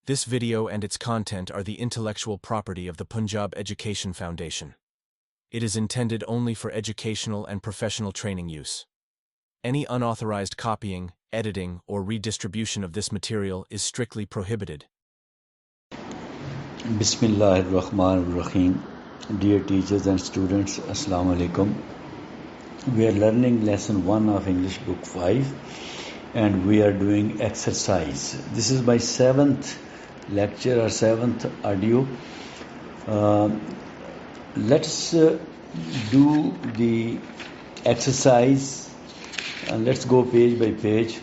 This video and its content are the intellectual property of the Punjab Education Foundation. It is intended only for educational and professional training use. Any unauthorized copying, editing, or redistribution of this material is strictly prohibited. Bismillahirrahmanirrahim. Dear teachers and students, Assalamu alaikum. We are learning lesson 1 of English book 5 and we are doing exercise. This is my 7th lecture or 7th audio. Let's do the exercise and let's go page by page.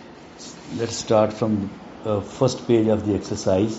Let's start from the first page of the exercise.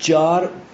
4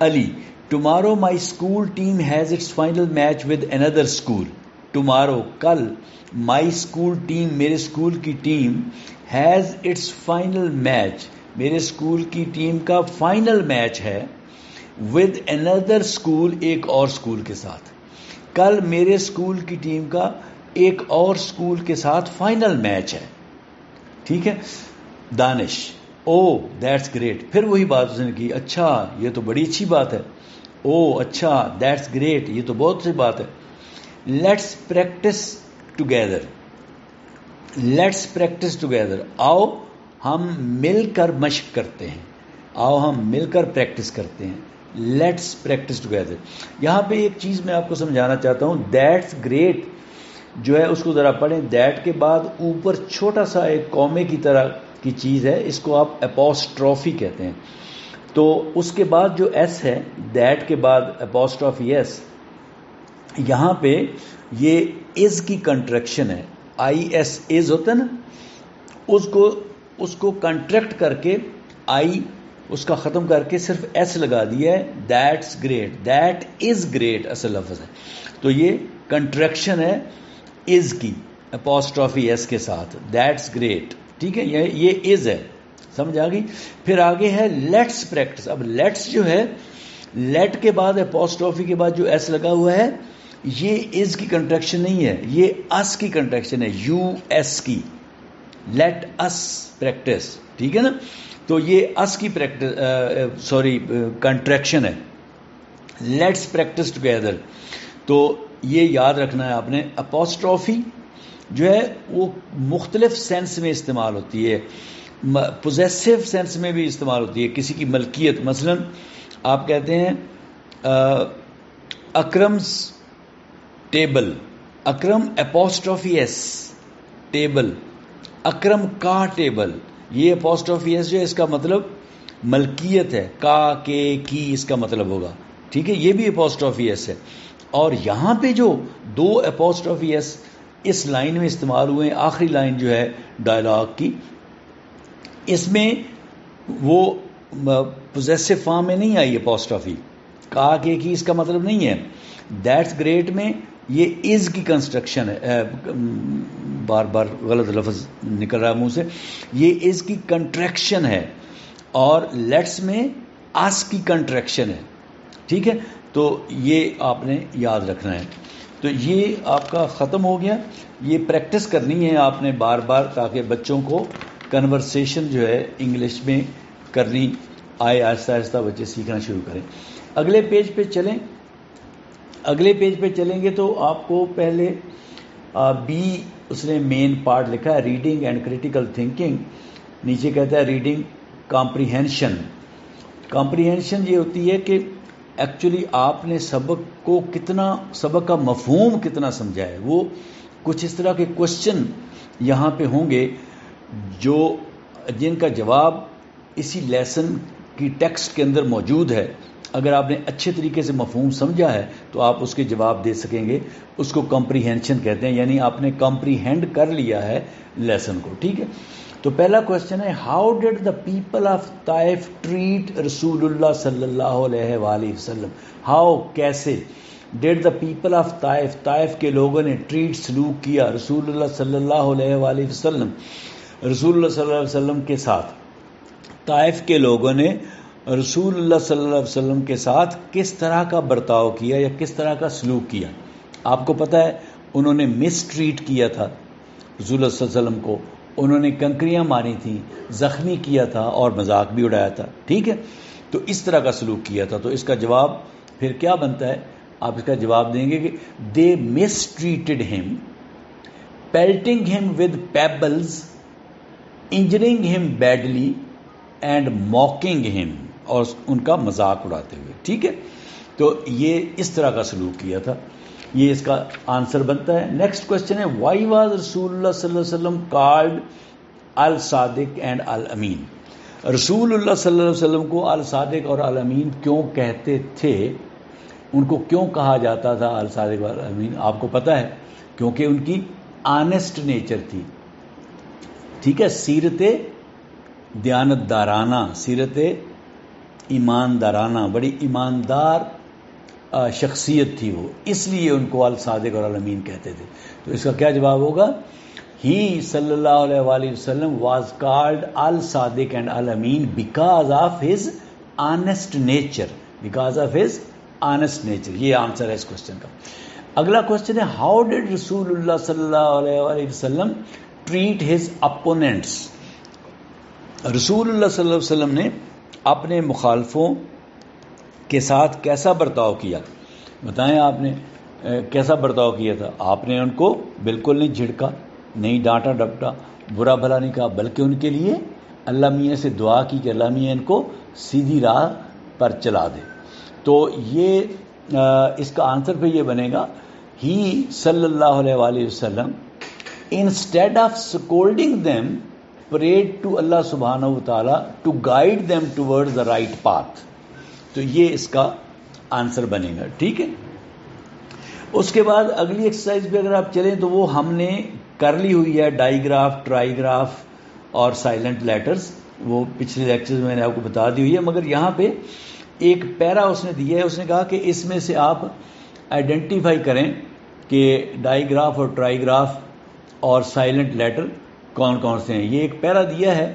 Ali, tomorrow my school team has its final match with another school. Tomorrow, kal, my school team, میرے school کی team, has its final match, میرے school کی team کا final match ہے, with another school, ایک اور school کے ساتھ. کل میرے اسکول کی ٹیم کا ایک اور اسکول کے ساتھ فائنل میچ ہے. ٹھیک ہے. دانش, او دیٹس گریٹ, پھر وہی بات اس نے کی, اچھا یہ تو بڑی اچھی بات ہے. او اچھا, دیٹس گریٹ, یہ تو بہت اچھی بات ہے. Let's practice together, let's practice together, آؤ ہم مل کر مشق کرتے ہیں, آؤ ہم مل کر پریکٹس کرتے ہیں. Let's practice together. یہاں پہ ایک چیز میں آپ کو سمجھانا چاہتا ہوں, دیٹس گریٹ جو ہے اس کو ذرا پڑھیں. دیٹ کے بعد اوپر چھوٹا سا ایک کومے کی طرح کی چیز ہے, اس کو آپ اپوسٹروفی کہتے ہیں. تو اس کے بعد جو ایس ہے, دیٹ کے بعد اپوسٹروفی ایس, یہاں پہ یہ از کی کنٹریکشن ہے. آئی ایس از ہوتا ہے نا, اس کو کنٹریکٹ کر کے آئی اس کا ختم کر کے صرف ایس لگا دیا ہے. That's great, that is great اصل لفظ ہے. تو یہ کنٹریکشن ہے از کی اپوسٹروفی ایس کے ساتھ, دیٹس گریٹ. ٹھیک ہے, یہ از ہے, سمجھ آ گئی. پھر آگے ہے لیٹس پریکٹس. اب لیٹس جو ہے, لیٹ کے بعد اپوسٹروفی کے بعد جو ایس لگا ہوا ہے, یہ از کی کنٹریکشن نہیں ہے, یہ اس کی کنٹریکشن ہے, یو ایس کی. Let us practice. ٹھیک ہے نا. تو یہ اس کی پریکٹس کنٹریکشن ہے. Let's practice together. تو یہ یاد رکھنا ہے آپ نے. اپوسٹروفی جو ہے وہ مختلف سینس میں استعمال ہوتی ہے, پوزیسو سینس میں بھی استعمال ہوتی ہے, کسی کی ملکیت. مثلا آپ کہتے ہیں اکرمز ٹیبل, اکرم اپوسٹروفی ایس ٹیبل, اکرم کا ٹیبل. یہ اپوسٹروفی ایس جو ہے اس کا مطلب ملکیت ہے, کا کے کی اس کا مطلب ہوگا. ٹھیک ہے, یہ بھی اپوسٹروفی ایس ہے. اور یہاں پہ جو دو اپوسٹروفی ایس اس لائن میں استعمال ہوئے ہیں, آخری لائن جو ہے ڈائلاگ کی, اس میں وہ پوزیسو فارم میں نہیں آئی اپوسٹروفی, کا کے کی اس کا مطلب نہیں ہے. دیٹس گریٹ میں یہ از کی کنسٹرکشن ہے, بار بار غلط لفظ نکل رہا ہے منہ سے, یہ از کی کنٹریکشن ہے. اور لیٹس میں اس کی کنٹریکشن ہے. ٹھیک ہے, تو یہ آپ نے یاد رکھنا ہے. تو یہ آپ کا ختم ہو گیا. یہ پریکٹس کرنی ہے آپ نے بار بار, تاکہ بچوں کو کنورسیشن جو ہے انگلش میں کرنی آئے, آہستہ آہستہ بچے سیکھنا شروع کریں. اگلے پیج پہ چلیں. اگلے پیج پہ چلیں گے تو آپ کو پہلے بی اس نے مین پارٹ لکھا ہے, ریڈنگ اینڈ کریٹیکل تھنکنگ. نیچے کہتا ہے ریڈنگ کمپریہنشن. کمپریہنشن یہ ہوتی ہے کہ ایکچولی آپ نے سبق کو کتنا, سبق کا مفہوم کتنا سمجھا ہے. وہ کچھ اس طرح کے کوشچن یہاں پہ ہوں گے جن کا جواب اسی لیسن کی ٹیکسٹ کے اندر موجود ہے. اگر آپ نے اچھے طریقے سے مفہوم سمجھا ہے تو آپ اس کے جواب دے سکیں گے. اس کو کمپریہنشن کہتے ہیں, یعنی آپ نے کمپریہینڈ کر لیا ہے لیسن کو. ٹھیک ہے, تو پہلا کوشچن ہے, how did the people of Taif treat رسول اللہ صلی اللہ علیہ وآلہ وسلم. ہاؤ کیسے, did the people of Taif, Taif کے لوگوں نے ٹریٹ سلوک کیا, رسول اللہ صلی اللہ علیہ وآلہ وسلم, رسول اللہ صلی اللہ علیہ وسلم کے ساتھ. طائف کے لوگوں نے رسول اللہ صلی اللہ علیہ وسلم کے ساتھ کس طرح کا برتاؤ کیا یا کس طرح کا سلوک کیا. آپ کو پتہ ہے انہوں نے مس ٹریٹ کیا تھا رسول اللہ صلی اللہ علیہ وسلم کو, انہوں نے کنکریاں ماری تھیں, زخمی کیا تھا اور مذاق بھی اڑایا تھا. ٹھیک ہے, تو اس طرح کا سلوک کیا تھا. تو اس کا جواب پھر کیا بنتا ہے, آپ اس کا جواب دیں گے کہ دے مس ٹریٹڈ ہم, پیلٹنگ ہم ود پیبلز, انجرنگ ہم بیڈلی اینڈ موکنگ ہم, اور ان کا مذاق اڑاتے ہوئے. ٹھیک ہے, تو یہ اس طرح کا سلوک کیا تھا. یہ اس کا آنسر بنتا ہے. نیکسٹ کوشچن ہے, وائی واز رسول اللہ صلی اللہ علیہ وسلم کالڈ الصادق اینڈ الامین. رسول اللہ صلی اللہ علیہ وسلم کو الصادق اور الامین کیوں کہتے تھے, ان کو کیوں کہا جاتا تھا الصادق اور الامین؟ آپ کو پتہ ہے, کیونکہ ان کی آنیسٹ نیچر تھی. ٹھیک ہے, سیرت دیانت دارانہ, سیرت ایماندارانہ، بڑی ایماندار شخصیت تھی وہ، اس لیے ان کو الصادق اور الامین کہتے تھے. تو اس کا کیا جواب ہوگا؟ ہی صلی اللہ علیہ وآلہ وسلم واز کالڈ الصادق اینڈ الامین because of his honest nature, because of his honest nature. یہ آنسر ہے اس کوشچن کا. اگلا کوشچن ہے ہاؤ ڈیڈ رسول اللہ صلی اللہ علیہ وآلہ وسلم ٹریٹ ہز اپوننٹس. رسول اللہ صلی اللہ علیہ وسلم نے اپنے مخالفوں کے ساتھ کیسا برتاؤ کیا؟ بتائیں آپ نے کیسا برتاؤ کیا تھا؟ آپ نے ان کو بالکل نہیں جھڑکا، نہیں ڈانٹا ڈپٹا، برا بھلا نہیں کہا، بلکہ ان کے لیے اللہ میاں سے دعا کی کہ اللہ میاں ان کو سیدھی راہ پر چلا دے. تو یہ اس کا آنسر پہ یہ بنے گا ہی صلی اللہ علیہ وآلہ وسلم instead of scolding them prayed to اللہ سبحانہ وتعالی to guide them toward the right path. تو یہ اس کا آنسر بنے گا. ٹھیک ہے. اس کے بعد اگلی ایکسرسائز پہ اگر آپ چلیں تو وہ ہم نے کر لی ہوئی ہے، ڈائی گراف، ٹرائی گراف اور سائلنٹ لیٹرز. وہ پچھلے لیکچرز میں نے آپ کو بتا دی ہوئی ہے، مگر یہاں پہ ایک پیرا اس نے دیا ہے. اس نے کہا کہ اس میں سے آپ آئیڈینٹیفائی کریں کہ ڈائی گراف اور ٹرائی گراف اور سائلنٹ لیٹر کون کون سے ہیں. یہ ایک پیرا دیا ہے،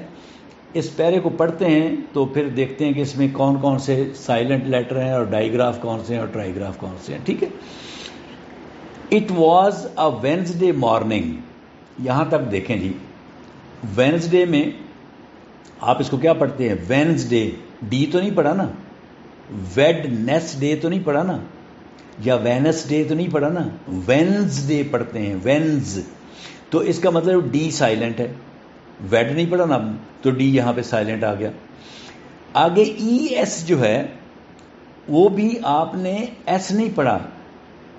اس پیرے کو پڑھتے ہیں تو پھر دیکھتے ہیں کہ اس میں کون کون سے سائلنٹ لیٹر ہیں اور ڈائی گراف کون سے ہیں اور ٹرائی گراف کون سے ہیں. ٹھیک ہے. It was a Wednesday morning. یہاں تک دیکھیں جی، وینسڈے میں آپ اس کو کیا پڑھتے ہیں؟ وینسڈے. ڈی تو نہیں پڑھا نا، ویڈنیس ڈے تو نہیں پڑھا نا، یا وینس ڈے تو نہیں پڑھا نا، وینسڈے پڑھتے ہیں. وینز تو اس کا مطلب ڈی سائلنٹ ہے. ویڈ نہیں پڑھا نا تو ڈی یہاں پہ سائلنٹ آ گیا. آگے ای ایس جو ہے وہ بھی آپ نے ایس نہیں پڑھا،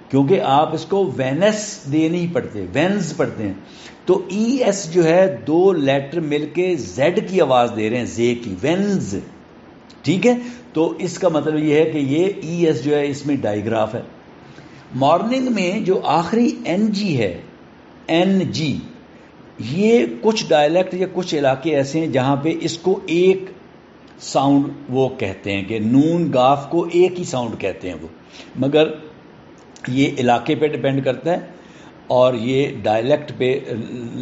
کیونکہ آپ اس کو وینس ڈے نہیں پڑھتے، وینز پڑھتے ہیں. تو ای ایس جو ہے دو لیٹر مل کے زیڈ کی آواز دے رہے ہیں، زے کی، وینز. ٹھیک ہے. تو اس کا مطلب یہ ہے کہ یہ ای ایس جو ہے اس میں ڈائی گراف ہے. مارننگ میں جو آخری این جی ہے، این جی، یہ کچھ ڈائلیکٹ یا کچھ علاقے ایسے ہیں جہاں پہ اس کو ایک ساؤنڈ وہ کہتے ہیں کہ نون گاف کو ایک ہی ساؤنڈ کہتے ہیں وہ، مگر یہ علاقے پہ ڈیپینڈ کرتا ہے اور یہ ڈائلیکٹ پہ،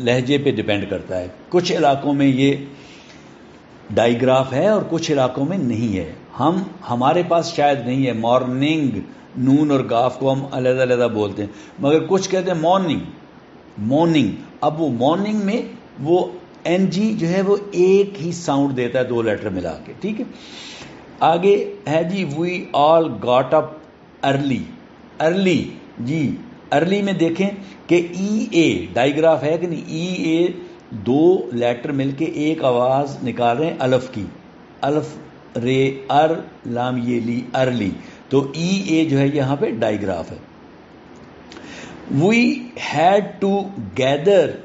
لہجے پہ ڈیپینڈ کرتا ہے. کچھ علاقوں میں یہ ڈائی گراف ہے اور کچھ علاقوں میں نہیں ہے. ہمارے پاس شاید نہیں ہے. مارننگ نون اور گاف کو ہم علیحدہ علیحدہ بولتے ہیں، مگر کچھ کہتے ہیں مارننگ، مارننگ. اب وہ مارننگ میں وہ این جی جو ہے وہ ایک ہی ساؤنڈ دیتا ہے دو لیٹر ملا کے. ٹھیک ہے. آگے ہے جی وی آل گاٹ اپ ارلی. ارلی جی، ارلی میں دیکھیں کہ ای اے ڈائی گراف ہے کہ نہیں. ای اے دو لیٹر مل کے ایک آواز نکال رہے ہیں الف کی، الف رے ار لام یہ لی، ارلی. تو ای اے جو ہے یہاں پہ ڈائی گراف ہے. We had to gather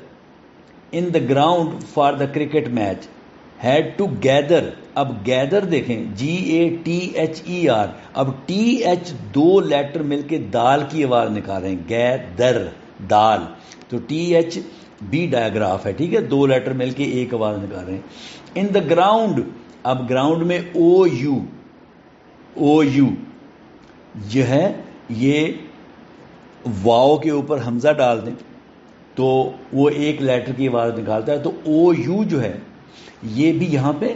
in the ground for the cricket match. Had to gather. اب gather دیکھیں، G A T H E R. اب ٹی ایچ دو لیٹر مل کے دال کی آواز نکال رہے ہیں، گیدر، دال. تو ٹی ایچ بھی ڈائیگراف ہے. ٹھیک ہے. دو لیٹر مل کے ایک آواز نکال رہے ہیں. ان دا گراؤنڈ. اب گراؤنڈ میں او یو، او یو جو ہے یہ واؤ کے اوپر حمزہ ڈال دیں تو وہ ایک لیٹر کی آواز نکالتا ہے. تو او یو جو ہے یہ بھی یہاں پہ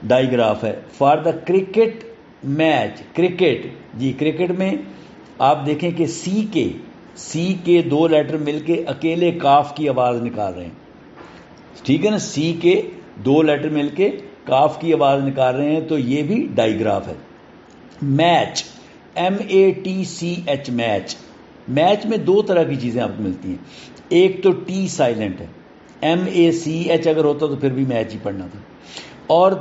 ڈائی گراف ہے. For the cricket match. Cricket جی، کرکٹ میں آپ دیکھیں کہ سی کے دو لیٹر مل کے اکیلے کاف کی آواز نکال رہے ہیں. ٹھیک ہے نا. سی کے دو لیٹر مل کے کاف کی آواز نکال رہے ہیں تو یہ بھی ڈائی گراف ہے. Match, M A T C H, match. Match میں دو طرح کی چیزیں آپ کو ملتی ہیں. ایک تو ٹی سائلنٹ ہے، ایم اے سی ایچ اگر ہوتا تو پھر بھی میچ ہی پڑھنا تھا. اور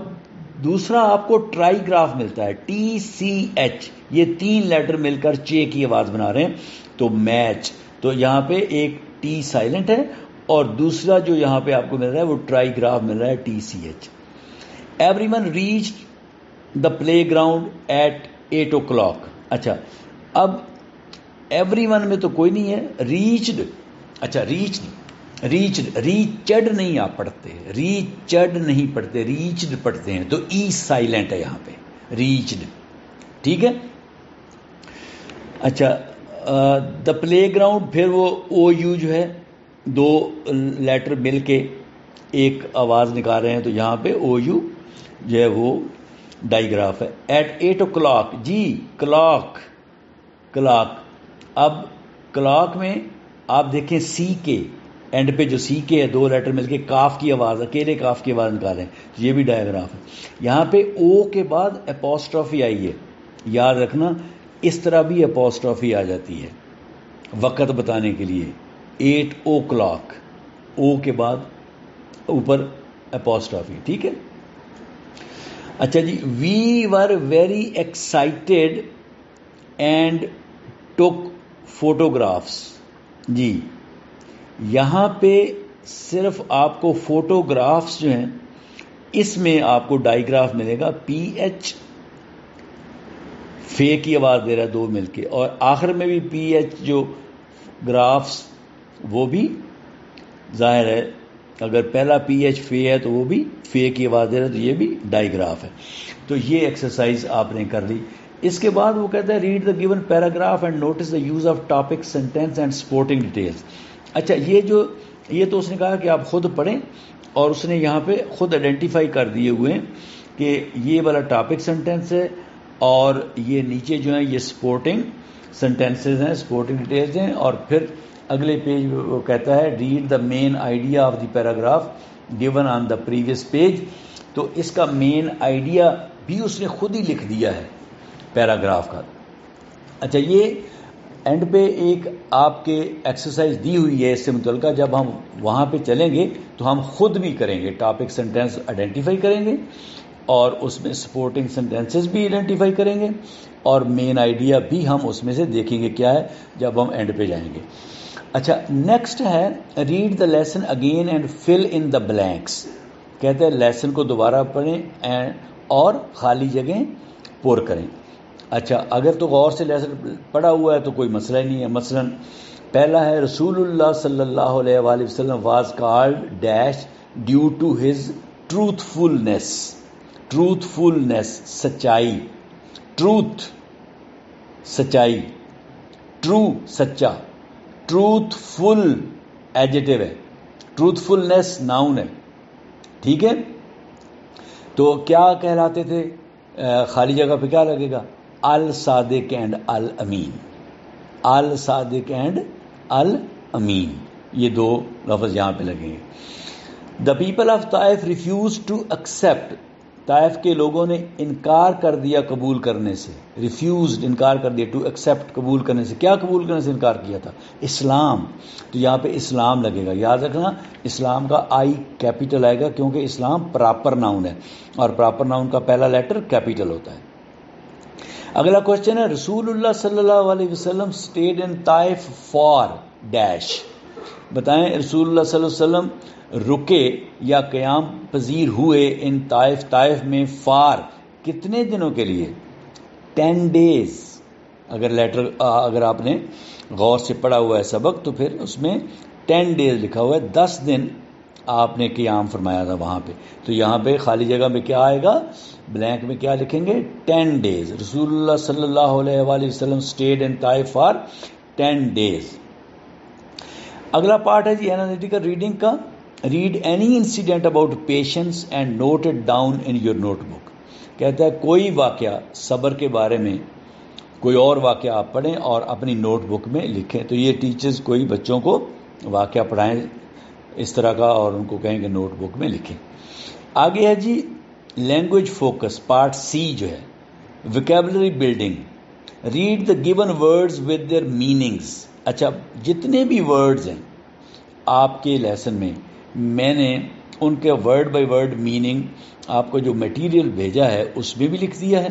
دوسرا آپ کو ٹرائی گراف ملتا ہے، ٹی سی ایچ. یہ تین لیٹر مل کر چے کی آواز بنا رہے ہیں تو میچ. تو یہاں پہ ایک ٹی سائلنٹ ہے اور دوسرا جو یہاں پہ آپ کو مل رہا ہے وہ ٹرائی گراف مل رہا ہے، T C H. Everyone reach the playground at 8 o'clock. اچھا، اب ایوری ون میں تو کوئی نہیں ہے. ریچڈ، اچھا ریچڈ نہیں آپ پڑھتے، ریچڈ نہیں پڑھتے، ریچڈ پڑھتے ہیں. تو ای سائلنٹ ہے یہاں پہ. ریچڈ. ٹھیک ہے. اچھا دا پلے گراؤنڈ, پھر وہ او یو جو ہے دو لیٹر مل کے ایک آواز نکال رہے ہیں, تو یہاں پہ او یو جو ہے وہ ڈائی گراف ہے. ایٹ 8 o'clock, جی کلاک, اب کلاک میں آپ دیکھیں سی کے اینڈ پہ جو سی کے ہے دو لیٹر مل کے کاف کی آواز, اکیلے کاف کی آواز نکالیں, تو یہ بھی ڈائیگراف ہے. یہاں پہ او کے بعد اپوسٹرافی آئی ہے, یاد رکھنا اس طرح بھی اپوسٹرافی آ جاتی ہے وقت بتانے کے لیے. 8 o'clock, او کے بعد اوپر اپوسٹرافی. ٹھیک ہے. اچھا جی, we were very excited and took photographs. جی یہاں پہ صرف آپ کو فوٹوگرافس جو ہیں اس میں آپ کو ڈائیگراف ملے گا, پی ایچ فے کی آواز دے رہا ہے دو مل کے, اور آخر میں بھی پی ایچ جو گرافس وہ بھی ظاہر ہے, اگر پہلا پی ایچ فے ہے تو وہ بھی فے کی آواز دے رہا ہے, تو یہ بھی ڈائیگراف ہے. تو یہ ایکسرسائز آپ نے کر لی. اس کے بعد وہ کہتا ہے read the given paragraph and notice the use of topic, sentence and supporting details. اچھا یہ تو اس نے کہا کہ آپ خود پڑھیں, اور اس نے یہاں پہ خود آئیڈینٹیفائی کر دیے ہوئے ہیں کہ یہ والا ٹاپک سینٹینس ہے, اور یہ نیچے جو ہیں یہ سپورٹنگ سینٹینسز ہیں, سپورٹنگ ڈیٹیلز ہیں. اور پھر اگلے پیج وہ کہتا ہے read the main idea of the paragraph given on the previous page. تو اس کا مین آئیڈیا بھی اس نے خود ہی لکھ دیا ہے پیراگراف کا. اچھا یہ اینڈ پہ ایک آپ کے ایکسرسائز دی ہوئی ہے اس سے متعلقہ, جب ہم وہاں پہ چلیں گے تو ہم خود بھی کریں گے, ٹاپک سینٹینس آئیڈینٹیفائی کریں گے, اور اس میں سپورٹنگ سینٹینسز بھی آئیڈینٹیفائی کریں گے, اور مین آئیڈیا بھی ہم اس میں سے دیکھیں گے کیا ہے جب ہم اینڈ پہ جائیں گے. اچھا نیکسٹ ہے read the lesson again and fill in the blanks. کہتے ہیں لیسن کو دوبارہ پڑھیں اور خالی جگہیں پر کریں. اچھا اگر تو غور سے لیسن پڑھا ہوا ہے تو کوئی مسئلہ ہی نہیں ہے. مثلا پہلا ہے رسول اللہ صلی اللہ علیہ وآلہ وسلم was called dash due to his truthfulness, سچائی, ٹروتھ سچائی, ٹرو سچا, ٹروتھ فل ایڈجیکٹو ہے, ٹروتھفلنس ناؤن ہے. ٹھیک ہے. تو کیا کہلاتے تھے, خالی جگہ پہ کیا لگے گا, الصادق اینڈ الامین, الصادق اینڈ الامین, یہ دو لفظ یہاں پہ لگیں گے. The people of Taif refuse to accept, Taif کے لوگوں نے انکار کر دیا قبول کرنے سے, ریفیوزڈ انکار کر دیا, ٹو ایکسیپٹ قبول کرنے سے. کیا قبول کرنے سے انکار کیا تھا, اسلام. تو یہاں پہ اسلام لگے گا, یاد رکھنا اسلام کا آئی کیپیٹل آئے گا کیونکہ اسلام پراپر ناؤن ہے, اور پراپر ناؤن کا پہلا لیٹر کیپیٹل ہوتا ہے. اگلا کوشچن ہے رسول اللہ صلی اللہ علیہ وسلم stayed in Taif for days. بتائیں رسول اللہ صلی اللہ علیہ وسلم رکے یا قیام پذیر ہوئے ان طائف, طائف میں فار کتنے دنوں کے لیے, 10 days. اگر آپ نے غور سے پڑھا ہوا ہے سبق تو پھر اس میں 10 days لکھا ہوا ہے, 10 دن آپ نے قیام فرمایا تھا وہاں پہ. تو یہاں پہ خالی جگہ میں کیا آئے گا, بلینک میں کیا لکھیں گے, 10 days. رسول اللہ صلی اللہ علیہ وآلہ وسلم stayed in Taif for 10 days. اگلا پارٹ ہے جی اینالیٹیکل ریڈنگ کا. Read any incident about patience and note it down in your notebook. کہتا ہے کوئی واقعہ صبر کے بارے میں, کوئی اور واقعہ آپ پڑھیں اور اپنی نوٹ بک میں لکھیں. تو یہ ٹیچرز کوئی بچوں کو واقعہ پڑھائیں اس طرح کا اور ان کو کہیں کہ نوٹ بک میں لکھیں. آگے ہے جی لینگویج فوکس پارٹ سی جو ہے, vocabulary building. Read the given words with their meanings. اچھا جتنے بھی ورڈز ہیں آپ کے لیسن میں, میں نے ان کے ورڈ بائی ورڈ میننگ آپ کو جو میٹیریل بھیجا ہے اس میں بھی لکھ دیا ہے,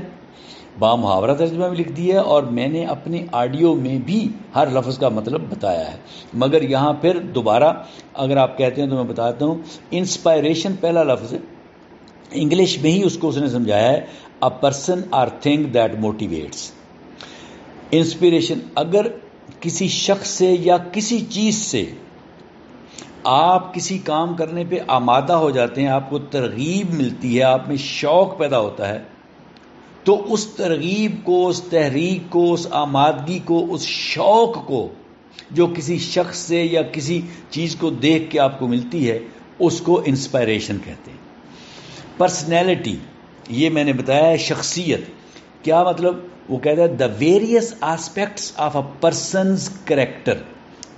با محاورہ ترجمہ بھی لکھ دیا ہے, اور میں نے اپنی آڈیو میں بھی ہر لفظ کا مطلب بتایا ہے. مگر یہاں پھر دوبارہ اگر آپ کہتے ہیں تو میں بتاتا ہوں. انسپائریشن پہلا لفظ ہے, انگلش میں ہی اس کو اس نے سمجھایا ہے, a person or thing that motivates. Inspiration اگر کسی شخص سے یا کسی چیز سے آپ کسی کام کرنے پہ آمادہ ہو جاتے ہیں, آپ کو ترغیب ملتی ہے, آپ میں شوق پیدا ہوتا ہے, تو اس ترغیب کو، اس تحریک کو، اس آمادگی کو، اس شوق کو جو کسی شخص سے یا کسی چیز کو دیکھ کے آپ کو ملتی ہے، اس کو انسپائریشن کہتے ہیں۔ پرسنالٹی، یہ میں نے بتایا ہے شخصیت، کیا مطلب؟ وہ کہتا ہے the various aspects of a person's character,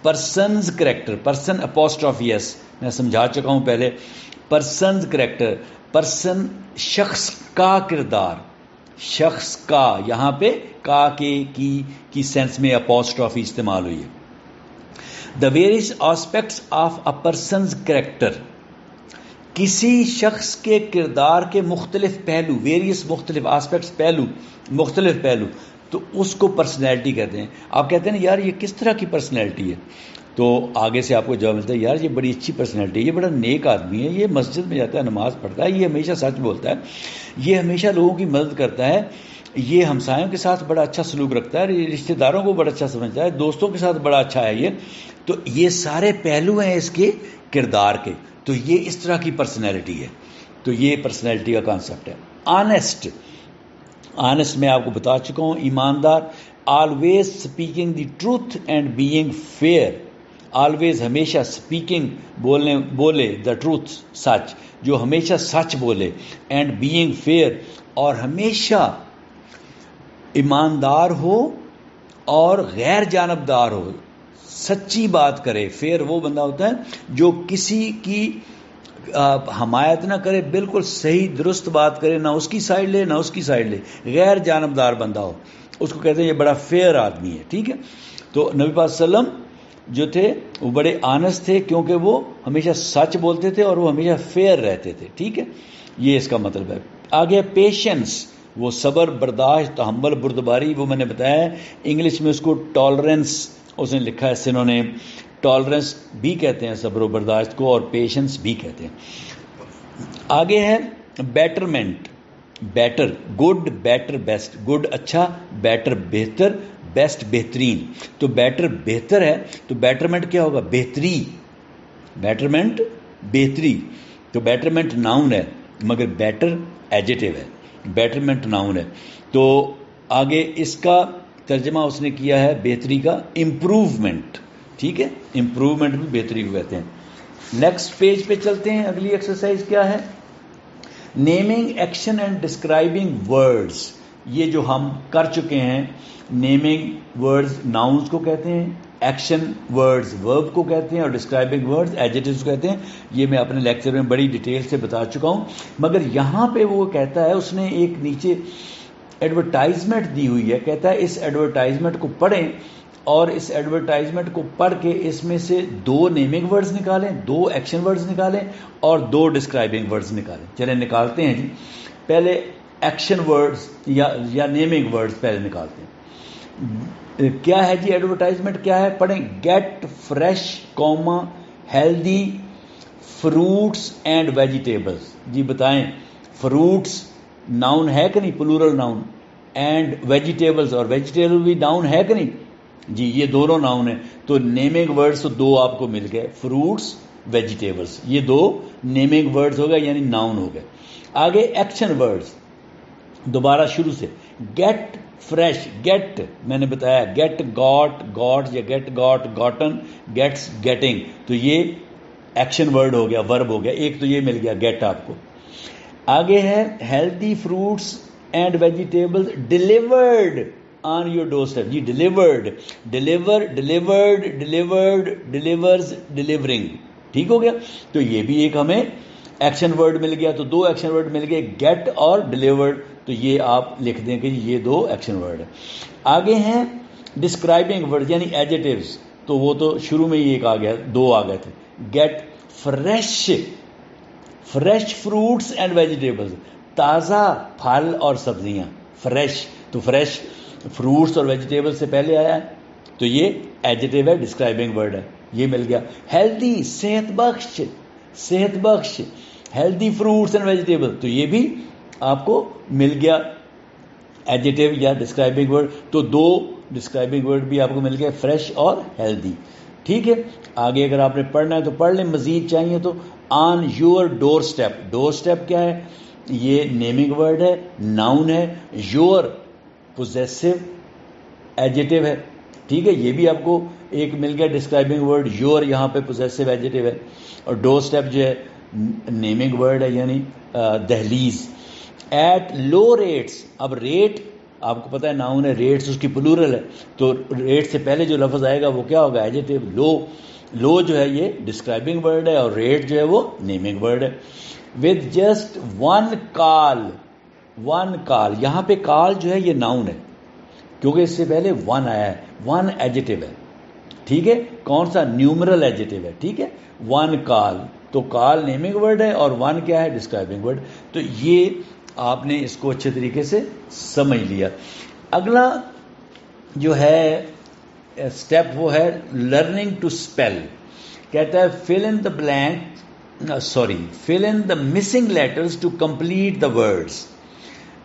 person's character, person apostrophe S, میں سمجھا چکا ہوں پہلے، پرسنز کریکٹر، پرسن شخص کا کردار، شخص کا، یہاں پہ کا کے کی سینس میں اپوسٹرافی استعمال ہوئی ہے۔ The various aspects of a person's character, کسی شخص کے کردار کے مختلف پہلو، ویریس مختلف آسپیکٹس، پہلو، مختلف پہلو، تو اس کو پرسنالٹی کہتے ہیں۔ آپ کہتے ہیں نا یار یہ کس طرح کی پرسنالٹی ہے، تو آگے سے آپ کو جواب ملتا ہے یار یہ بڑی اچھی پرسنالٹی ہے، یہ بڑا نیک آدمی ہے، یہ مسجد میں جاتا ہے، نماز پڑھتا ہے، یہ ہمیشہ سچ بولتا ہے، یہ ہمیشہ لوگوں کی مدد کرتا ہے، یہ ہمسایوں کے ساتھ بڑا اچھا سلوک رکھتا ہے، رشتہ داروں کو بڑا اچھا سمجھتا ہے، دوستوں کے ساتھ بڑا اچھا ہے یہ، تو یہ سارے پہلو ہیں اس کے کردار کے، تو یہ اس طرح کی پرسنالٹی ہے۔ تو یہ پرسنالٹی کا کانسیپٹ ہے۔ آنیسٹ، آنیسٹ میں آپ کو بتا چکا ہوں، ایماندار، always speaking the truth and being fair, always ہمیشہ، اسپیکنگ بولے دا ٹروتھ سچ، جو ہمیشہ سچ بولے، اینڈ بینگ فیئر، اور ہمیشہ ایماندار ہو اور غیر جانبدار ہو، سچی بات کرے۔ فیئر وہ بندہ ہوتا ہے جو کسی کی حمایت نہ کرے، بالکل صحیح درست بات کرے، نہ اس کی سائڈ لے نہ اس کی سائڈ لے، غیر جانبدار بندہ ہو، اس کو کہتے ہیں یہ بڑا فیئر آدمی ہے، ٹھیک ہے۔ تو نبی پاک صلی اللہ علیہ وسلم جو تھے وہ بڑے آنس تھے، کیونکہ وہ ہمیشہ سچ بولتے تھے اور وہ ہمیشہ فیئر رہتے تھے، ٹھیک ہے، یہ اس کا مطلب ہے۔ آگے پیشنس، وہ صبر، برداشت، تحمل، بردباری، وہ میں نے بتایا ہے، انگلش میں اس کو ٹالرنس اس نے لکھا ہے سینونیم، ٹالرنس بھی کہتے ہیں صبر و برداشت کو، اور پیشنس بھی کہتے ہیں۔ آگے ہے betterment, better, good, better, best, good اچھا، بیٹر بہتر، بیسٹ بہترین، تو بیٹر بہتر ہے، تو بیٹرمنٹ کیا ہوگا؟ بہتری، بیٹرمنٹ بہتری، تو بیٹرمنٹ ناؤن ہے مگر بیٹر ایڈجیکٹو ہے، بیٹرمنٹ ناؤن ہے۔ تو آگے اس کا ترجمہ اس نے کیا ہے بہتری کا امپروومنٹ، ٹھیک ہے، امپروومنٹ بھی بہتری کو کہتے ہیں۔ نیکسٹ پیج پہ چلتے ہیں، اگلی ایکسرسائز کیا ہے؟ Naming action and describing words, یہ جو ہم کر چکے ہیں، نیمنگ ورڈز ناؤنز کو کہتے ہیں، ایکشن ورڈز ورب کو کہتے ہیں، اور ڈسکرائبنگ ورڈز ایڈجیکٹوز کو کہتے ہیں۔ یہ میں اپنے لیکچر میں بڑی ڈیٹیل سے بتا چکا ہوں، مگر یہاں پہ وہ کہتا ہے، اس نے ایک نیچے ایڈورٹائزمنٹ دی ہوئی ہے، کہتا ہے اس ایڈورٹائزمنٹ کو پڑھیں اور اس ایڈورٹائزمنٹ کو پڑھ کے اس میں سے 2 نیمنگ ورڈز نکالیں، 2 ایکشن ورڈز نکالیں اور 2 ڈسکرائبنگ ورڈز نکالیں۔ چلیں نکالتے ہیں جی، پہلے ایکشن ورڈز یا نیمنگ ورڈز پہلے نکالتے ہیں۔ کیا ہے جی ایڈورٹائزمنٹ؟ کیا ہے؟ پڑھیں، get fresh healthy fruits and vegetables, جی بتائیں، فروٹس ناؤن ہے کہ نہیں، پلورل ناؤن، اینڈ ویجیٹیبلز، اور ویجیٹیبل بھی ناؤن ہے کہ نہیں، جی یہ دونوں ناؤن ہیں، تو نیمنگ ورڈز تو 2 آپ کو مل گئے، فروٹس، ویجیٹیبلز، یہ 2 نیمنگ ورڈز ہو گئے یعنی ناؤن ہو گئے۔ آگے ایکشن ورڈز، دوبارہ شروع سے، گیٹ فریش، گیٹ میں نے بتایا گیٹ گاٹ یا get got gotten, gets getting, تو یہ ایکشن ورڈ ہو گیا، ورب ہو گیا، ایک تو یہ مل گیا گیٹ آپ کو۔ آگے ہے healthy fruits and vegetable delivered on your doorstep, جی ڈیلیورڈ، ڈیلیورز، ڈیلیورنگ، ٹھیک ہو گیا، تو یہ بھی ایک ہمیں ایکشن ورڈ مل گیا، تو 2 ایکشن ورڈ مل گئے، گیٹ اور ڈیلیورڈ، تو یہ آپ لکھ دیں کہ یہ 2 ایکشن ورڈ ہیں۔ آگے ہیں ڈسکرائبنگ ورڈ یعنی ایڈجیکٹیوز، تو وہ تو شروع میں ہی ایک آ گیا، 2 آ گئے تھے، get fresh fruits and vegetables, تازہ پھل اور سبزیاں، فریش، تو فریش فروٹس اور ویجیٹیبل سے پہلے آیا ہے، تو یہ ایڈجیکٹیو ہے، ڈسکرائبنگ ورڈ ہے، یہ مل گیا۔ ہیلدی، صحت بخش، ہیلدی فروٹس اینڈ ویجیٹیبل، تو یہ بھی آپ کو مل گیا ایڈجیکٹیو یا ڈسکرائبنگ ورڈ، تو 2 ڈسکرائبنگ ورڈ بھی آپ کو مل گئے، فریش اور ہیلدی، ٹھیک ہے۔ آگے اگر آپ نے پڑھنا ہے تو پڑھ لیں، مزید چاہیے تو آن your door step, door step کیا ہے؟ یہ نیمنگ ورڈ ہے، ناؤن ہے. یور پوزیسو ایڈجیکٹو ہے. ٹھیک ہے، یہ بھی آپ کو ایک مل گیا ڈسکرائبنگ ورڈ. یور یہاں پہ پوزیسو ایڈجیکٹو ہے. اور ڈور اسٹیپ جو ہے نیمنگ ورڈ ہے، یعنی دہلیز. ایٹ لو ریٹس، اب ریٹ آپ کو پتا ہے ناؤن ہے، ریٹس اس کی پلورل ہے، تو ریٹ سے پہلے جو لفظ آئے گا وہ کیا ہوگا؟ ایڈجیکٹو. لو جو ہے یہ ڈسکرائبنگ ورڈ ہے اور ریٹ جو ہے وہ نیمنگ ورڈ ہے. ود جسٹ ون کال، یہاں پہ کال جو ہے یہ ناؤن ہے کیونکہ اس سے پہلے ون آیا ہے. ون ایڈجیکٹو ہے. ٹھیک ہے، کون سا؟ نیومرل ایڈجیکٹو ہے. ٹھیک ہے، ون کال، تو کال نیمنگ ورڈ ہے اور ون کیا ہے؟ Describing word. تو یہ آپ نے اس کو اچھے طریقے سے سمجھ لیا. اگلا جو ہے اسٹیپ وہ ہے لرننگ ٹو اسپیل. کہتا ہے fill in the missing letters to complete the words.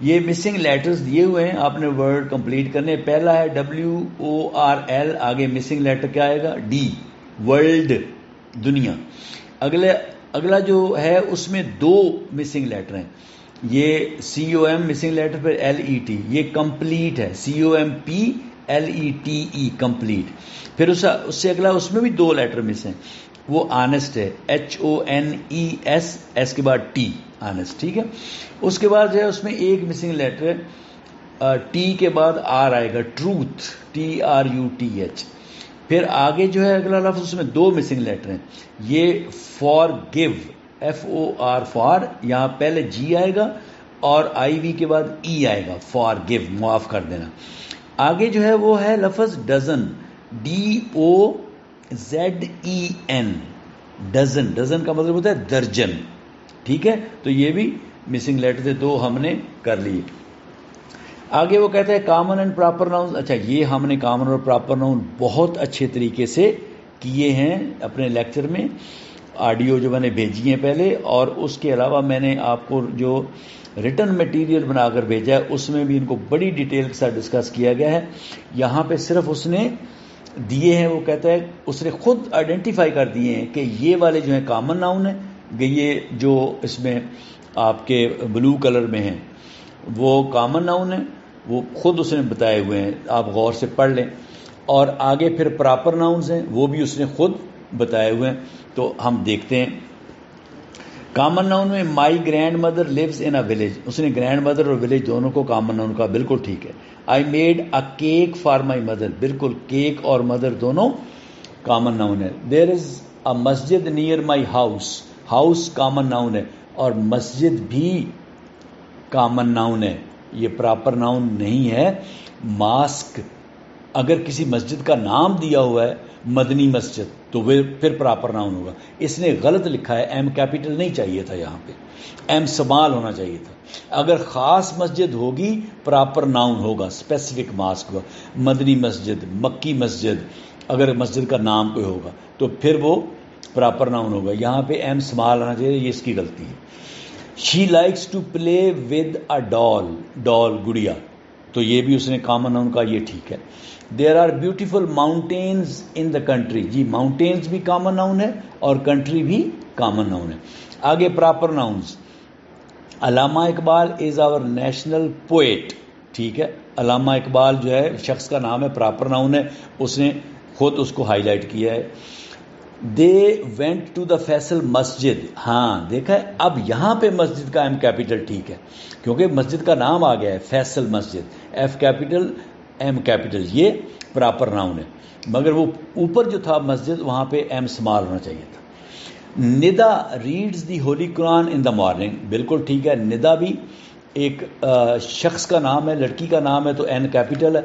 یہ مسنگ لیٹرز دیے ہوئے ہیں، آپ نے ورڈ کمپلیٹ کرنے. پہلا ہے WORL، آگے مسنگ لیٹر کیا آئے گا؟ D، ورلڈ، دنیا. اگلا جو ہے اس میں 2 مسنگ لیٹر ہیں، یہ COM مسنگ لیٹر پہ LET، یہ کمپلیٹ ہے، COMPLETE کمپلیٹ. پھر اس سے اگلا اس میں بھی 2 لیٹر مس ہیں، وہ آنےسٹ ہے، HONES، اس کے بعد T، آنےسٹ. ٹھیک ہے، اس کے بعد جو ہے اس میں ایک مسنگ لیٹر ہے، T کے بعد R آئے گا، ٹروتھ، TRUTH. پھر آگے جو ہے اگلا لفظ اس میں 2 مسنگ لیٹر ہیں، یہ فار گیو، FOR فار، یہاں پہلے G آئے گا اور IV کے بعد E آئے گا، فار گیو، معاف کر دینا. آگے جو ہے وہ ہے لفظ ڈزن، DOZEN، ڈزن. ڈزن کا مطلب ہوتا ہے درجن. ٹھیک ہے، تو یہ بھی مسنگ لیٹر تھے، 2 ہم نے کر لیے. آگے وہ کہتا ہے کامن اینڈ پراپر ناؤن. اچھا، یہ ہم نے کامن اور پراپر ناؤن بہت اچھے طریقے سے کیے ہیں اپنے لیکچر میں، آڈیو جو میں نے بھیجی ہیں پہلے، اور اس کے علاوہ میں نے آپ کو جو ریٹن میٹیریل بنا کر بھیجا ہے اس میں بھی ان کو بڑی ڈیٹیل کے ساتھ ڈسکس کیا گیا ہے. یہاں پہ صرف اس نے دیے ہیں، وہ کہتا ہے اس نے خود آئیڈینٹیفائی کر دیے ہیں کہ یہ والے جو ہیں کامن ناؤن ہیں، یہ جو اس میں آپ کے بلو کلر میں ہیں وہ کامن ناؤن ہیں، وہ خود اس نے بتائے ہوئے ہیں، آپ غور سے پڑھ لیں. اور آگے پھر پراپر ناؤنز ہیں، وہ بھی اس نے خود بتائے ہوئے ہیں. تو ہم دیکھتے ہیں کامن ناؤن میں my grandmother lives in a village, اس نے گرینڈ مدر اور ولیج دونوں کو کامن ناؤن کا، بالکل ٹھیک ہے. I made a cake for my mother, بالکل کیک اور مدر دونوں کامن ناؤن ہے. There is a masjid near my house, house common noun ہے اور مسجد بھی کامن ناؤن ہے، یہ پراپر ناؤن نہیں ہے. ماسک، اگر کسی مسجد کا نام دیا ہوا ہے مدنی مسجد تو وہ پھر پراپر ناؤن ہوگا. اس نے غلط لکھا ہے، ایم کیپیٹل نہیں چاہیے تھا، یہاں پہ ایم سمال ہونا چاہیے تھا. اگر خاص مسجد ہوگی پراپر ناؤن ہوگا، اسپیسیفک ماسک ہوگا. مدنی مسجد، مکی مسجد، اگر مسجد کا نام کوئی ہوگا تو پھر وہ پراپر ناؤن ہوگا. یہاں پہ ایم سمال ہونا چاہیے، یہ اس کی غلطی ہے. She likes to play with a doll, doll گڑیا، تو یہ بھی اس نے کامن ناؤن کا، یہ ٹھیک ہے. There are beautiful mountains in the country, جی ماؤنٹینز بھی کامن ناؤن ہے اور کنٹری بھی کامن ناؤن ہے. آگے پراپر ناؤنز، علامہ اقبال از آور نیشنل پوئٹ، ٹھیک ہے. علامہ اقبال جو ہے شخص کا نام ہے، پراپر ناؤن ہے، اس نے خود اس کو ہائی لائٹ کیا ہے. They went to the Faisal Masjid, ہاں دیکھا ہے، اب یہاں پہ مسجد کا ایم کیپیٹل ٹھیک ہے کیونکہ مسجد کا نام آ گیا ہے، فیصل مسجد، ایف کیپیٹل ایم کیپیٹل، یہ پراپر ناؤن ہے. مگر وہ اوپر جو تھا مسجد وہاں پہ ایم سمال ہونا چاہیے تھا. Nida reads the holy Quran in the morning, بالکل ٹھیک ہے. ندا بھی ایک شخص کا نام ہے، لڑکی کا نام ہے تو این کیپیٹل ہے.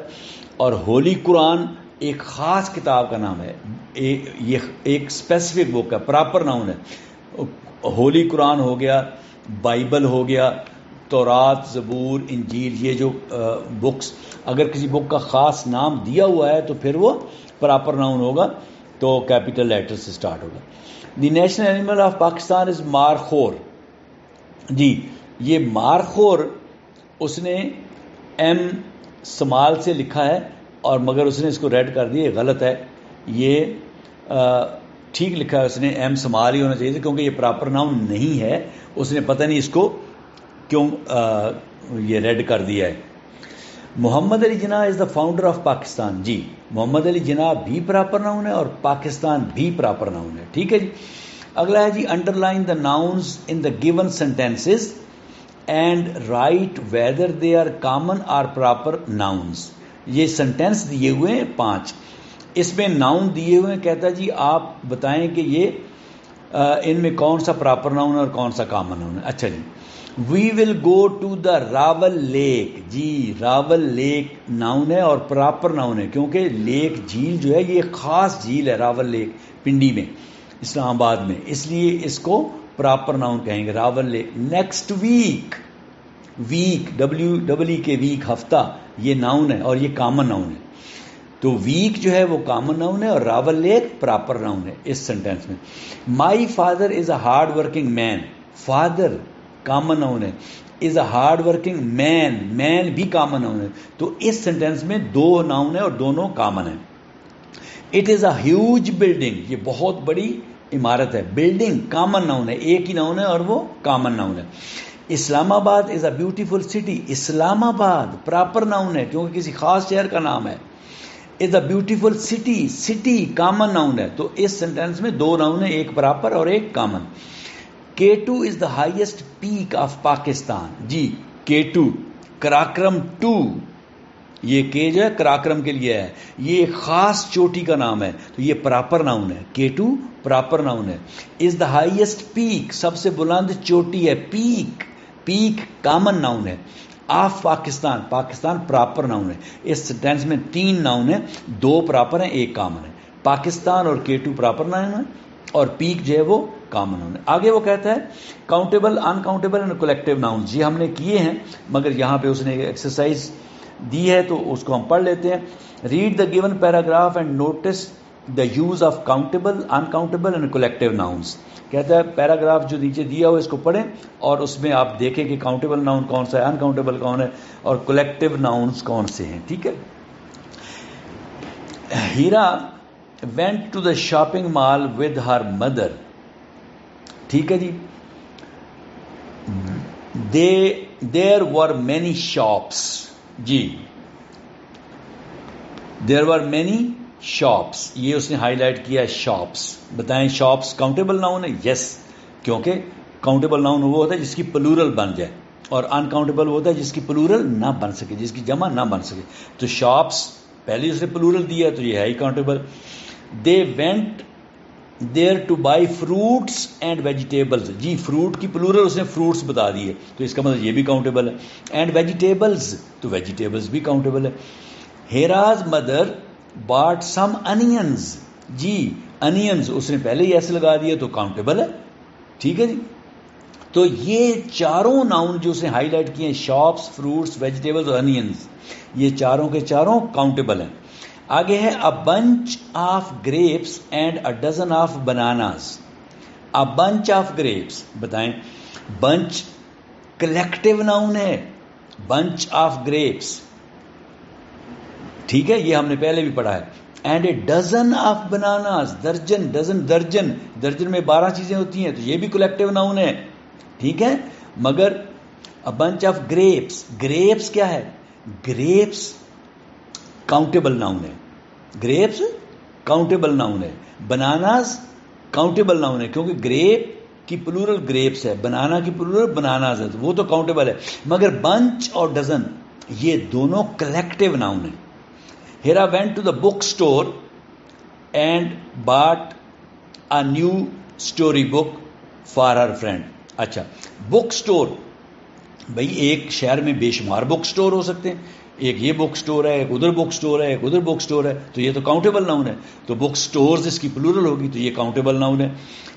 اور ہولی قرآن ایک خاص کتاب کا نام ہے، یہ ایک اسپیسیفک بک ہے، پراپر ناؤن ہے. ہولی قرآن ہو گیا، بائبل ہو گیا، تورات، زبور، انجیل، یہ جو بکس، اگر کسی بک کا خاص نام دیا ہوا ہے تو پھر وہ پراپر ناؤن ہوگا، تو کیپیٹل لیٹر سے سٹارٹ ہوگا. دی نیشنل اینیمل آف پاکستان از مارخور، جی یہ مارخور اس نے ایم سمال سے لکھا ہے اور مگر اس نے اس کو ریڈ کر دیا، غلط ہے. یہ ٹھیک لکھا ہے اس نے، ایم سمال ہی ہونا چاہیے تھا کیونکہ یہ پراپر ناؤن نہیں ہے. اس نے پتہ نہیں اس کو کیوں یہ ریڈ کر دیا ہے. محمد علی جناح از دا فاؤنڈر آف پاکستان. جی محمد علی جناح بھی پراپر ناؤن ہے اور پاکستان بھی پراپر ناؤن ہے. ٹھیک ہے جی. اگلا ہے جی underline the nouns in the given sentences and write whether they are common or proper nouns. یہ سینٹینس دیے ہوئے ہیں 5, اس میں ناؤن دیے ہوئے ہیں. کہتا ہے جی آپ بتائیں کہ یہ ان میں کون سا پراپر ناؤن ہے اور کون سا کامن ناؤن ہے. اچھا جی. We will go to the Rawal lake. جی راول لیک ناؤن ہے اور پراپر ناؤن ہے کیونکہ لیک جھیل جو ہے یہ خاص جھیل ہے راول لیک پنڈی میں اسلام آباد میں, اس لیے اس کو پراپر ناؤن کہیں گے Rawal Lake. Next week, week W K week ہفتہ یہ ناؤن ہے اور یہ کامن ناؤن ہے. تو ویک جو ہے وہ کامن ناؤن ہے اور راول لیک پراپر ناؤن ہے اس سینٹینس میں. My father is a hard working man. Father common noun ہے, از اے ہارڈ ورکنگ مین, مین بھی کامن ناؤن ہے. تو اس سینٹینس میں 2 ناؤن ہے اور دونوں کامن ہیں. It is a huge building. یہ بہت بڑی عمارت ہے. بلڈنگ کامن ناؤن ہے, ایک ہی ناؤن ہے اور وہ کامن ناؤن ہے. اسلام آباد از اے بیوٹیفل سٹی. اسلام آباد پراپر ناؤن ہے کیونکہ کسی خاص شہر کا نام ہے. Is a beautiful city, city common noun ہے. تو اس سینٹینس میں 2 ناؤن ہیں, ایک پراپر اور ایک common. K2 is the highest peak of Pakistan. جی K2 کراکرم 2, یہ K جو ہے کراکرم کے لیے ہے, یہ ایک خاص چوٹی کا نام ہے تو یہ پراپر ناؤن ہے. K2 پراپر ناؤن ہے. is the highest peak سب سے بلند چوٹی ہے. پیک, پیک کامن ناؤن ہے. Of Pakistan, Pakistan proper noun ہے. اس سینٹینس میں 3 ناؤن ہیں, 2 پراپر ہیں ایک کامن ہے. پاکستان اور K2 پراپر ناؤن ہے اور پیک جو ہے وہ کامن ناؤن ہے. آگے وہ کہتا ہے countable, uncountable and collective nouns. یہ ہم نے کیے ہیں مگر یہاں پہ اس نے ایکسرسائز دی ہے تو اس کو ہم پڑھ لیتے ہیں. Read the given paragraph and notice the use of countable, uncountable and collective nouns. کہتا ہے پیراگراف جو نیچے دیا ہو اس کو پڑھیں اور اس میں آپ دیکھیں کہ کاؤنٹیبل ناؤن کون سا ہے, ان کاؤنٹیبل کون ہے اور کولیکٹیو ناؤنز کون سے ہیں. ٹھیک ہے. ہیرا went to the shopping mall with her mother. ٹھیک ہے جی. there were many shops. G there were many shops, یہ اس نے ہائی لائٹ کیا shops. بتائیں shops کاؤنٹیبل ناؤن ہے؟ یس, کیونکہ کاؤنٹیبل ناؤن وہ ہوتا ہے جس کی پلورل بن جائے اور انکاؤنٹیبل وہ ہوتا ہے جس کی پلورل نہ بن سکے, جس کی جمع نہ بن سکے. تو shops پہلے اس نے پلورل دیا تو یہ ہے ہی countable. they went there to buy fruits and vegetables. جی فروٹ کی پلورل اس نے فروٹس بتا دیے تو اس کا مطلب یہ بھی کاؤنٹیبل ہے. اینڈ ویجیٹیبلز, تو ویجیٹیبلز بھی کاؤنٹیبل ہے. ہیراز مدر bought some onions. جی انینز اس نے پہلے ہی ایسے لگا دیا تو کاؤنٹیبل ہے. ٹھیک ہے جی. تو یہ چاروں ناؤن جو اس نے ہائی لائٹ کیے ہیں, شاپس, فروٹس, ویجیٹیبلز اور انینز, یہ چاروں کے چاروں کاؤنٹیبل ہیں. آگے ہے a bunch of grapes and a dozen of bananas. a bunch of grapes, بتائیں bunch collective noun ہے, bunch of grapes. ٹھیک ہے, یہ ہم نے پہلے بھی پڑھا ہے. and a dozen of bananas, درجن, ڈزن درجن, درجن میں 12 چیزیں ہوتی ہیں تو یہ بھی collective noun ہے. ٹھیک ہے, مگر a bunch of grapes, grapes کیا ہے؟ grapes کاؤنٹیبل ناؤن ہے. گریپس کاؤنٹیبل ناؤن ہے. بناناز کاؤنٹیبل ناؤن ہے کیونکہ گریپ کی پلورل گریپس ہے, بنانا کی پلورل بناناز ہے, تو وہ تو کاؤنٹیبل ہے. مگر بنچ اور ڈزن یہ دونوں کلیکٹیو ناؤن ہیں. Hira went to the book store and bought a new story book for her friend. اچھا, بک اسٹور, بھائی ایک شہر میں بے شمار بک اسٹور ہو سکتے ہیں, ایک یہ بک سٹور ہے, ایک ادھر بک سٹور ہے, ایک ادھر بک سٹور ہے, تو یہ تو کاؤنٹیبل ناؤن ہے. تو بک سٹورز اس کی پلورل ہوگی تو یہ کاؤنٹیبل ناؤن ہے.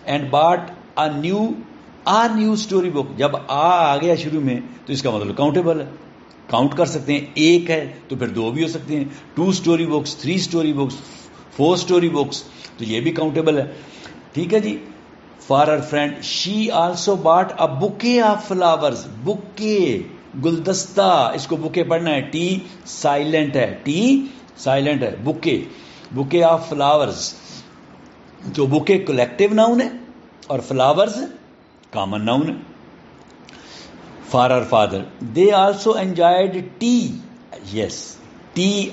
And bought a new story book, جب آ گیا شروع میں تو اس کا مطلب کاؤنٹیبل ہے, کاؤنٹ کر سکتے ہیں. ایک ہے تو پھر 2 بھی ہو سکتے ہیں, 2 story books, 3 story books, 4 story books, تو یہ بھی کاؤنٹیبل ہے. ٹھیک ہے جی. For her friend she also bought a bouquet of flowers. Bouquet گلدستہ, اس کو بوکے پڑھنا ہے, ٹی سائلنٹ ہے, ٹی سائلنٹ ہے. بوکے, بوکے آف فلاورز, جو بوکے کولیکٹیو ناؤن ہے اور فلاورز کامن ناؤن ہے. for our father. They also enjoyed tea. Yes, tea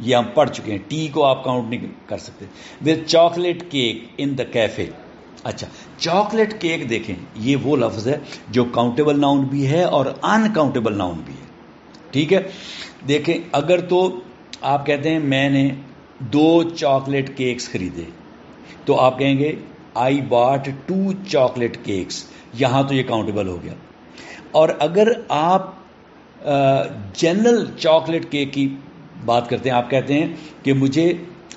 یہ ہم پڑھ چکے ہیں. ٹی کو آپ کاؤنٹ نہیں کر سکتے. with chocolate cake in the cafe. اچھا, چاکلیٹ کیک دیکھیں, یہ وہ لفظ ہے جو کاؤنٹیبل ناؤن بھی ہے اور انکاؤنٹیبل ناؤن بھی ہے. ٹھیک ہے, دیکھیں اگر تو آپ کہتے ہیں میں نے 2 چاکلیٹ کیکس خریدے, تو آپ کہیں گے I bought 2 chocolate cakes. یہاں تو یہ کاؤنٹیبل ہو گیا. اور اگر آپ جنرل چاکلیٹ کیک کی بات کرتے ہیں, آپ کہتے ہیں کہ مجھے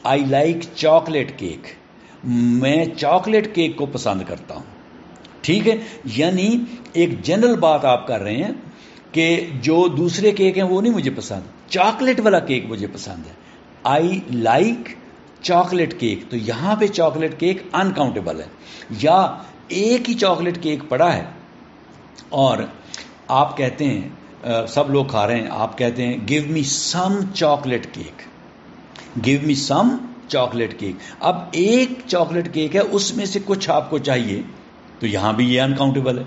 I like chocolate cake, میں چاکلیٹ کیک کو پسند کرتا ہوں. ٹھیک ہے, یعنی ایک جنرل بات آپ کر رہے ہیں کہ جو دوسرے کیک ہیں وہ نہیں مجھے پسند, چاکلیٹ والا کیک مجھے پسند ہے. I like چاکلیٹ کیک, تو یہاں پہ چاکلیٹ کیک انکاؤنٹیبل ہے. یا ایک ہی چاکلیٹ کیک پڑا ہے اور آپ کہتے ہیں سب لوگ کھا رہے ہیں, آپ کہتے ہیں گیو می سم چاکلیٹ کیک, گیو می سم چاکلیٹ کیک. اب ایک چاکلیٹ کیک ہے, اس میں سے کچھ آپ کو چاہیے, تو یہاں بھی یہ انکاؤنٹیبل ہے.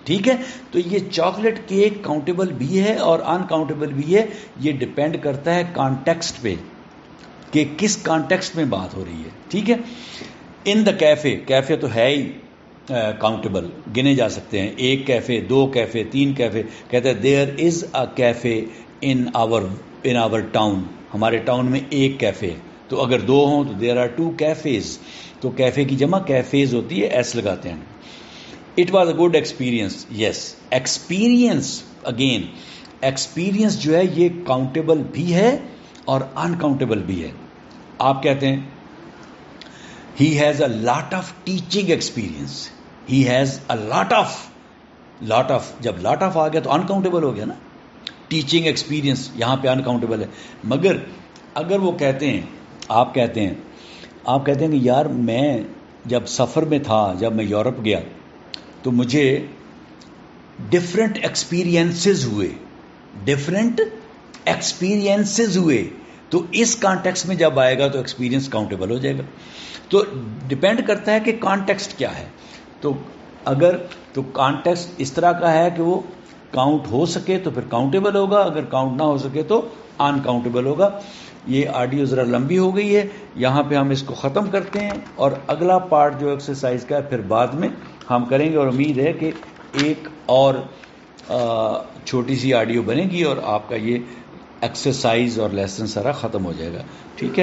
ٹھیک ہے, تو یہ چاکلیٹ کیک کاؤنٹیبل بھی ہے اور انکاؤنٹیبل بھی ہے. یہ ڈپینڈ کرتا ہے کانٹیکسٹ پہ کہ کس کانٹیکسٹ میں بات ہو رہی ہے. ٹھیک ہے. ان دا کیفے, کیفے تو ہے ہی کاؤنٹیبل, گنے جا سکتے ہیں. 1 کیفے, 2 کیفے, 3 کیفے. کہتے ہیں دیر is a cafe in our town, ہمارے ٹاؤن میں 1 کیفے ہے. تو اگر 2 ہوں تو دیر آر 2 کیفیز. تو کیفے کی جمع کیفیز ہوتی ہے, ایس لگاتے ہیں. It was a good experience. Yes, experience, again experience جو ہے یہ کاؤنٹیبل بھی ہے اور انکاؤنٹیبل بھی ہے. آپ کہتے ہیں he has a lot of teaching experience. he has a lot of, جب lot of آ گیا تو انکاؤنٹیبل ہو گیا نا. ٹیچنگ ایکسپیرئنس یہاں پہ انکاؤنٹیبل ہے. مگر اگر وہ کہتے ہیں, آپ کہتے ہیں کہ یار میں جب سفر میں تھا, جب میں یورپ گیا تو مجھے ڈفرینٹ ایکسپیرئنسز ہوئے, تو اس کانٹیکسٹ میں جب آئے گا تو ایکسپیرئنس کاؤنٹیبل ہو جائے گا. تو ڈپینڈ کرتا ہے کہ کانٹیکسٹ کیا ہے. تو اگر تو کانٹیکسٹ اس طرح کا ہے کہ وہ کاؤنٹ ہو سکے تو پھر کاؤنٹیبل ہوگا, اگر کاؤنٹ نہ ہو سکے تو ان کاؤنٹیبل ہوگا. یہ آڈیو ذرا لمبی ہو گئی ہے, یہاں پہ ہم اس کو ختم کرتے ہیں اور اگلا پارٹ جو ایکسرسائز کا ہے پھر بعد میں ہم کریں گے. اور امید ہے کہ ایک اور چھوٹی سی آڈیو بنے گی اور آپ کا یہ ایکسرسائز اور لیسن سارا ختم ہو جائے گا. ٹھیک ہے.